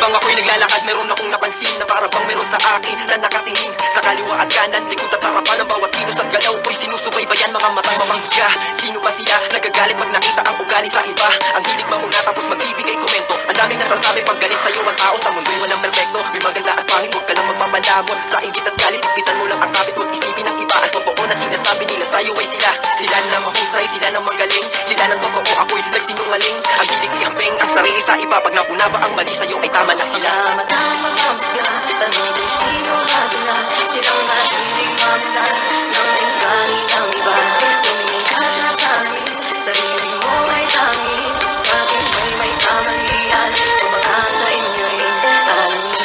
Habang ako'y naglalakad, meron akong napansin na para bang meron sa akin na nakatingin sa kaliwa at kanan, likod at harapan. Ang bawat kilos at galaw ko'y sinusubaybayan, mga matang mamanghusga. Sino ba siya? Nagagalit pag nakita ang ugali sa iba. Ang hilig mamuna tapos magbibigay komento. Ang daming nasasabi pag galit sa'yo ang tao. Sa mundo'y walang perfecto, may maganda at pangit. Huwag ka lang magpapalamon sa inggit at galit. Ipitan mo lang ang kapit, huwag isipin ng iba. Ang totoo na sinasabi nila sa'yo ay sila. Sila na mahusay, sila na magaling. Sila ng totoo, ako'y nagsinungaling. Ang hilig ihamping ang sarili sa iba. Pag napuna ba ang mali sa'yo ay tama na sila. Matang maghusga, tanong kung sino nga sila. Silang mahilig mamuna ng ugali ng iba. Tumingin ka sa salamin, sarili mo ay tangin. Sa akin ay may kamalian, o baka sa inyo'y alamin.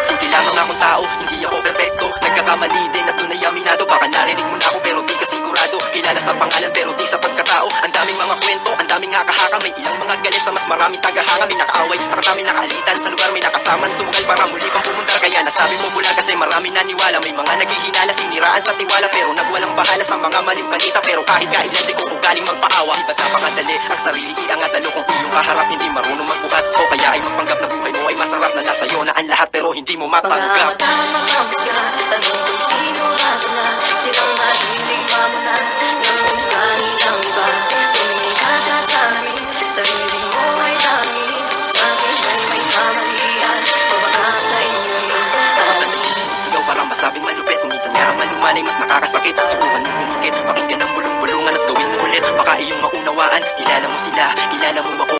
Simple lamang akong tao, hindi ako perfecto. Nagkakamali din at tunay aminado. Baka narinig mo na ako pero di ka sigurado. Kilala sa pangalan pero di sa pagkatao. Ang daming mga kwento, ang daming nakahaka. May ilang mga galit sa mas maraming tagahanga. May nakaaway, sa daming nakaalitan. Sa lugar may nakasaman, sumugal para muli pang pumunta. Kaya nasabi mo pula kasi marami naniwala. May mga naghihinala, siniraan sa tiwala. Pero nagwalang bahala sa mga maling balita. Pero kahit kailan di ko ugaling magpaawa. Di ba't napakadali ang sarili iangat lalo kung iyong kaharap hindi marunong magbuhat. O kaya ay magpanggap na buhay mo ay masarap na nasa'yo na ang lahat pero hindi mo matanggap. Matang maghusga, tanong kung sino nga sila. Silang mahilig mamuna ng ugali ng iba. Tumingin ka sa salamin, sarili mo ay tangin. Sa akin ay may kamalian, o baka sa inyo'y alamin. Sigaw parang masabing malupit. Kung minsan nga ang malumanay mas nakakasakit. Subukan mo pumikit, pakinggan ang bulong-bulungan at gawin mo ulit. Baka iyong maunawaan, kilala mo sila, kilala mo ako.